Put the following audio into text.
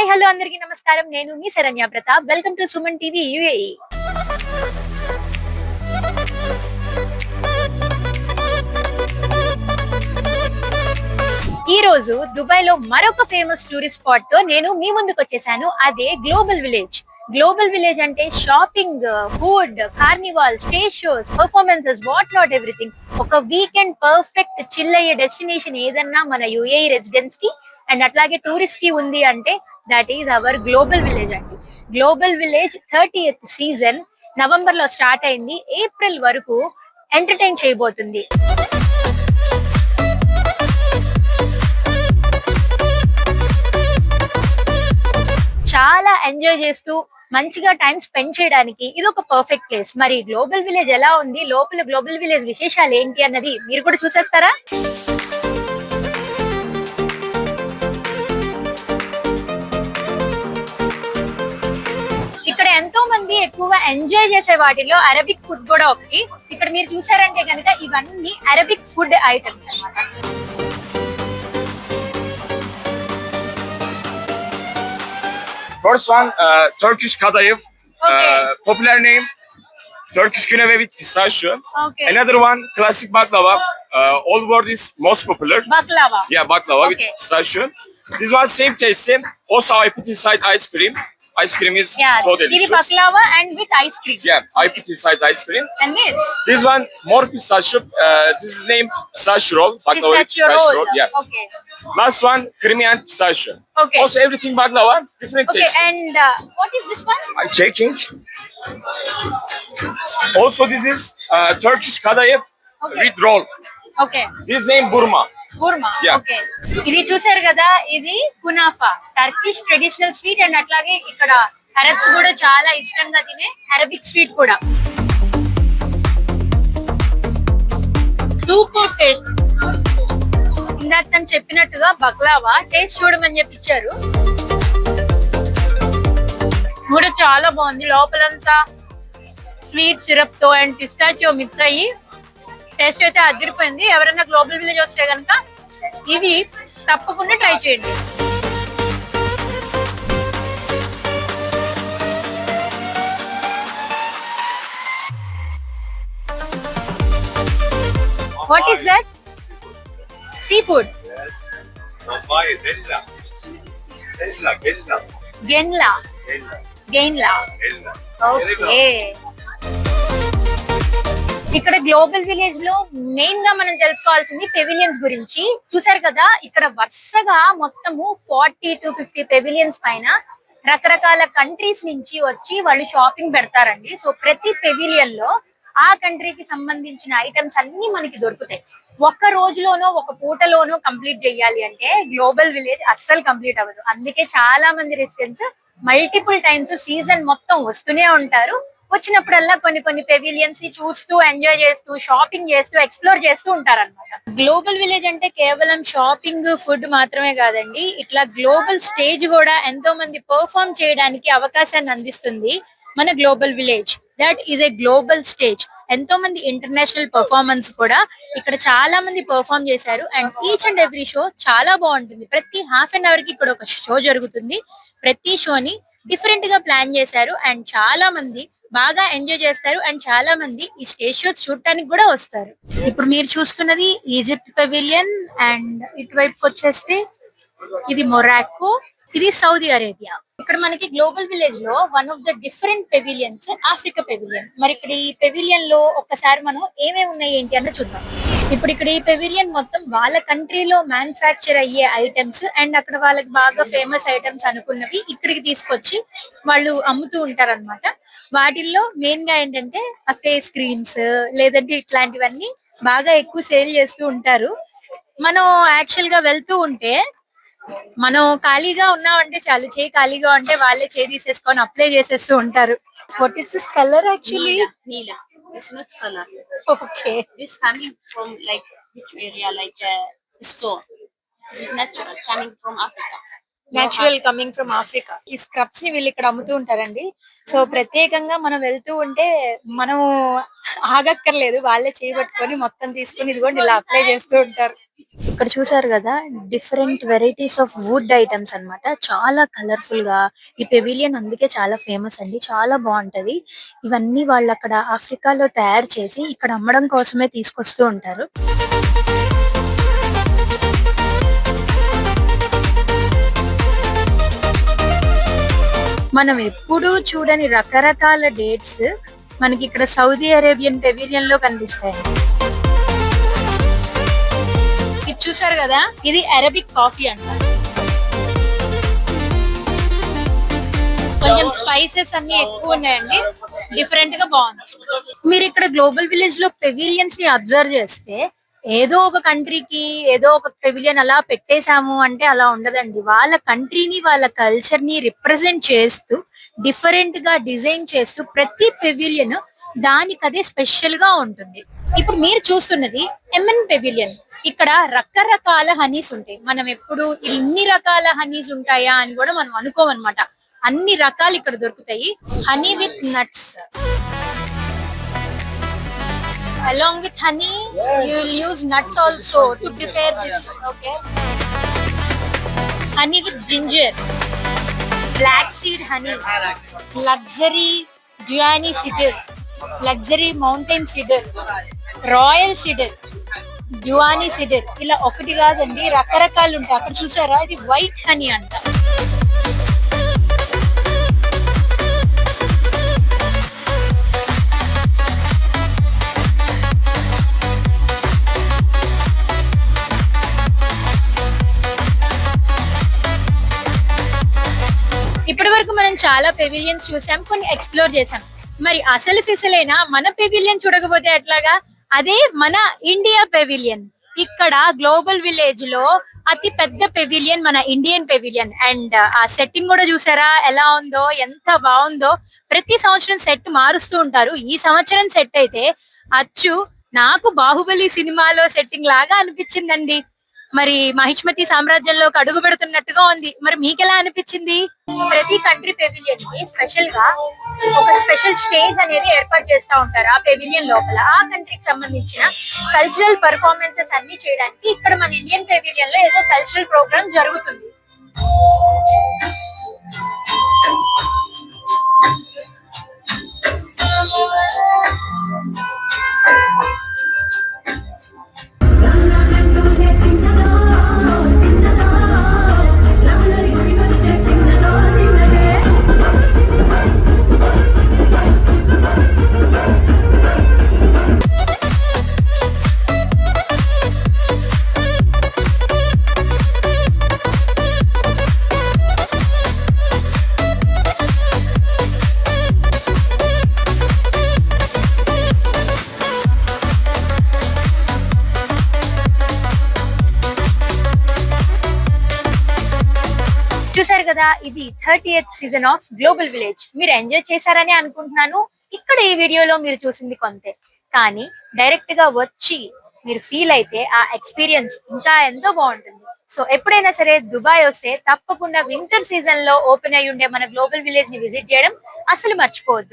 Hi hello అందరికీ నమస్కారం. నేను మీ Saranya Pratap. Welcome to Suman TV UAE. ఈ రోజు దుబాయ్ లో మరొక ఫేమస్ టూరిస్ట్ స్పాట్ తో నేను మీ ముందుకు వచ్చేసాను. అదే గ్లోబల్ విలేజ్. గ్లోబల్ విలేజ్ అంటే shopping, food, carnival, stage shows, performances, what not everything. ఒక వీకెండ్ పర్ఫెక్ట్ చిల్ అయ్యే డెస్టినేషన్ ఏదన్నా మన యుఏఈ రెసిడెంట్స్ కి అండ్ అట్లాగే టూరిస్ట్ కి ఉంది అంటే that is our global village అండి. Global village 30th season November లో స్టార్ట్ అయింది. ఏప్రిల్ వరకు ఎంటర్టైన్ చేయబోతుంది. చాలా ఎంజాయ్ చేస్తూ మంచిగా టైం స్పెండ్ చేయడానికి ఇది ఒక పర్ఫెక్ట్ ప్లేస్. మరి గ్లోబల్ విలేజ్ ఎలా ఉంది, లోపల గ్లోబల్ విలేజ్ విశేషాలు ఏంటి అన్నది మీరు కూడా చూసేస్తారా? ఇక్కడ ఎంతో మంది ఎక్కువగా ఎంజాయ్ చేసే వాటిలో అరబిక్ ఫుడ్ కూడా ఒకటి. ఇక్కడ మీరు చూసారంటే కనుక ఇవన్నీ అరబిక్ ఫుడ్ ఐటమ్స్ అన్నమాట. First one, Turkish kadayıf. Popular name, Turkish küneve with pistachio. Okay. Another one, classic baklava. All world is most popular. Baklava. Yeah, baklava with Okay. pistachio. This one same taste. Also, I put inside ice cream. Ice cream is so ఇది delicious. baklava and with ice cream. Yeah, I put inside ice cream. And this This one, more pistachio. This is named pistachio roll. Baklava with pistachio pistachio roll. roll. Yeah. Okay. Last one, creamy and pistachio. Okay. Also, everything baklava, different Okay. taste. And what is this one? I checking. Also, this is Turkish kadayıf Okay. with roll. Okay. This name Burma. కుర్మా. Yeah. Okay. ఇది చూసారు కదా, ఇది కునాఫా, Turkish traditional sweet. And అట్లాగే ఇక్కడ Arabs కూడా చాలా ఇష్టంగా తినే అరబిక్ స్వీట్ కూడా. Super taste. ఇందాక తను చెప్పినట్టుగా బక్లావా టేస్ట్ చూడమని చెప్పి ఇచ్చారు. కూడా చాలా బాగుంది. లోపలంతా స్వీట్ సిరప్ తో అండ్ పిస్టాచియో మిక్స్ అయ్యి టేస్ట్ అయితే అదిరిపోయింది. ఎవరైనా గ్లోబల్ విలేజ్ వస్తే కనుక ఇవి తప్పకుండా ట్రై చేయండి. What is that? Sea food. గెన్లా. గెయిన్లా. ఓకే. ఇక్కడ గ్లోబల్ విలేజ్ లో మెయిన్ గా మనం తెలుసుకోవాల్సింది పెవిలియన్స్ గురించి. చూసారు కదా, ఇక్కడ వరుసగా మొత్తము 40 to 50 పెవిలియన్స్ పైన రకరకాల కంట్రీస్ నుంచి వచ్చి వాళ్ళు షాపింగ్ పెడతారండి. సో ప్రతి పెవిలియన్ లో ఆ కంట్రీకి సంబంధించిన ఐటమ్స్ అన్ని మనకి దొరుకుతాయి. ఒక్క రోజులోనో ఒక పూటలోనో కంప్లీట్ చేయాలి అంటే గ్లోబల్ విలేజ్ అస్సలు కంప్లీట్ అవ్వదు. అందుకే చాలా మంది రెసిడెంట్స్ మల్టిపుల్ టైమ్స్ సీజన్ మొత్తం వస్తూనే ఉంటారు. వచ్చినప్పుడల్లా కొన్ని పెవిలియన్స్ ని చూస్తూ ఎంజాయ్ చేస్తూ షాపింగ్ చేస్తూ ఎక్స్ప్లోర్ చేస్తూ ఉంటారన్నమాట. గ్లోబల్ విలేజ్ అంటే కేవలం షాపింగ్ ఫుడ్ మాత్రమే కాదండి, ఇట్లా గ్లోబల్ స్టేజ్ కూడా ఎంతో మంది పర్ఫార్మ్ చేయడానికి అవకాశాన్ని అందిస్తుంది మన global village. That is a global stage. ఎంతో మంది ఇంటర్నేషనల్ పర్ఫార్మెన్స్ కూడా ఇక్కడ చాలా మంది పర్ఫార్మ్ చేశారు. And each and every show చాలా బాగుంటుంది. ప్రతి హాఫ్ అన్ అవర్ కి ఇక్కడ ఒక షో జరుగుతుంది. ప్రతి షోని డిఫరెంట్ గా ప్లాన్ చేశారు అండ్ చాలా మంది బాగా ఎంజాయ్ చేస్తారు. అండ్ చాలా మంది ఈ స్టేజ్ షోస్ చూడటానికి కూడా వస్తారు. ఇప్పుడు మీరు చూస్తున్నది ఈజిప్ట్ పెవిలియన్. అండ్ ఇటువైపుకి వచ్చేస్తే ఇది మొరాక్కో, ఇది సౌదీ అరేబియా. ఇక్కడ మనకి గ్లోబల్ విలేజ్ లో one of the different పెవిలియన్స్ Africa pavilion. మరి ఇక్కడ ఈ పెవిలియన్ లో ఒక్కసారి మనం ఏమేమి ఉన్నాయి ఏంటి అన్న చూద్దాం. ఇప్పుడు ఇక్కడ ఈ పెవిలియన్ మొత్తం వాళ్ళ కంట్రీలో మ్యానుఫ్యాక్చర్ అయ్యే ఐటమ్స్ అండ్ అక్కడ వాళ్ళకి బాగా ఫేమస్ ఐటమ్స్ అనుకున్నవి ఇక్కడికి తీసుకొచ్చి వాళ్ళు అమ్ముతూ ఉంటారన్నమాట. వాటిల్లో మెయిన్ గా ఏంటంటే ఆ ఫేస్ క్రీమ్స్ లేదంటే ఇట్లాంటివన్నీ బాగా ఎక్కువ సేల్ చేస్తూ ఉంటారు. మనం యాక్చువల్ గా వెళ్తూ ఉంటే మనం ఖాళీగా ఉన్నామంటే చాలు, చేయి ఖాళీగా ఉంటే వాళ్ళే చేయి తీసేసుకొని అప్లై చేసేస్తూ ఉంటారు. What is this colour actually? Nila. It's not color. Okay. This coming from like which area? Like store. This is natural coming from Africa. Natural coming from Africa. ఈ స్క్రబ్స్ ని వీళ్ళు ఇక్కడ అమ్ముతూ ఉంటారండి. సో ప్రత్యేకంగా మనం వెళ్తూ ఉంటే మనం ఆగక్కర్లేదు, వాళ్ళే చేయబట్టుకొని మొత్తం తీసుకొని ఇదిగోండి ఇలా అప్లై చేస్తూ ఉంటారు. ఇక్కడ చూసారు కదా, different varieties of would items అన్నమాట. చాలా కలర్ఫుల్ గా ఈ పెవిలియన్ అందుకే చాలా ఫేమస్ అండి. చాలా బాగుంటది. ఇవన్నీ వాళ్ళు అక్కడ ఆఫ్రికాలో తయారు చేసి ఇక్కడ అమ్మడం కోసమే తీసుకొస్తూ ఉంటారు. మనం ఎప్పుడూ చూడని రకరకాల డేట్స్ మనకి ఇక్కడ సౌదీ అరేబియన్ పెవిలియన్ లో కనిపిస్తాయి. ఇది చూసారు కదా, ఇది అరబిక్ కాఫీ అంట. కొంచెం స్పైసెస్ అన్ని ఎక్కువ ఉన్నాయండి, డిఫరెంట్ గా బాగుంది. మీరు ఇక్కడ గ్లోబల్ విలేజ్ లో పెవిలియన్స్ ని అబ్జర్వ్ చేస్తే ఏదో ఒక కంట్రీకి ఏదో ఒక పెవిలియన్ అలా పెట్టేశాము అంటే అలా ఉండదండి. వాళ్ళ కంట్రీని వాళ్ళ కల్చర్ ని రిప్రజెంట్ చేస్తూ డిఫరెంట్ గా డిజైన్ చేస్తూ ప్రతి పెవిలియన్ దానికదే స్పెషల్ గా ఉంటుంది. ఇప్పుడు మీరు చూస్తున్నది ఎంఎన్ పెవిలియన్. ఇక్కడ రకరకాల హనీస్ ఉంటాయి. మనం ఎప్పుడు ఇన్ని రకాల హనీస్ ఉంటాయా అని కూడా మనం అనుకోమన్నమాట. అన్ని రకాలు ఇక్కడ దొరుకుతాయి. Honey with nuts. Along with honey, you will use nuts also to prepare this. Okay. Honey with ginger, black seed honey, luxury Diani cedar, luxury mountain cedar, royal cedar, Diani cedar. ఇలా ఒకటి కాదండి, రకరకాలు ఉంటాయి. అక్కడ చూసారా, ఇది white honey అంట. ఇప్పటి వరకు మనం చాలా పెవిలియన్స్ చూసాం, కొన్ని ఎక్స్ప్లోర్ చేసాం. మరి అసలు సిసలైనా మన పెవిలియన్ చూడకపోతే ఎట్లాగా? అదే మన ఇండియా పెవిలియన్. ఇక్కడ గ్లోబల్ విలేజ్ లో అతి పెద్ద పెవిలియన్ మన ఇండియన్ పెవిలియన్. అండ్ ఆ సెట్టింగ్ కూడా చూసారా ఎలా ఉందో, ఎంత బాగుందో. ప్రతి సంవత్సరం సెట్ మారుస్తూ ఉంటారు. ఈ సంవత్సరం సెట్ అయితే అచ్చు నాకు బాహుబలి సినిమాలో సెట్టింగ్ లాగా అనిపించిందండి. మరి మహిష్మతి సామ్రాజ్యంలోకి అడుగు పెడుతున్నట్టుగా ఉంది. మరి మీకెలా అనిపించింది? ప్రతి కంట్రీ పెవిలియన్ కి స్పెషల్ గా ఒక స్పెషల్ స్టేజ్ అనేది ఏర్పాటు చేస్తూ ఉంటారు. ఆ పెవిలియన్ లోపల ఆ కంట్రీకి సంబంధించిన కల్చరల్ పర్ఫార్మెన్సెస్ అన్ని చేయడానికి ఇక్కడ మన ఇండియన్ పెవిలియన్ లో ఏదో కల్చరల్ ప్రోగ్రామ్ జరుగుతుంది. చూసారు కదా, ఇది 30th season of global village. మీరు ఎంజాయ్ చేశారని అనుకుంటున్నాను. ఇక్కడ ఈ వీడియోలో మీరు చూసింది కొంతే, కానీ డైరెక్ట్ గా వచ్చి మీరు ఫీల్ అయితే ఆ ఎక్స్పీరియన్స్ ఇంకా ఎంతో బాగుంటుంది. సో ఎప్పుడైనా సరే దుబాయ్ వస్తే తప్పకుండా వింటర్ సీజన్ లో ఓపెన్ అయి ఉండే మన గ్లోబల్ విలేజ్ ని విజిట్ చేయడం అసలు మర్చిపోవద్దు.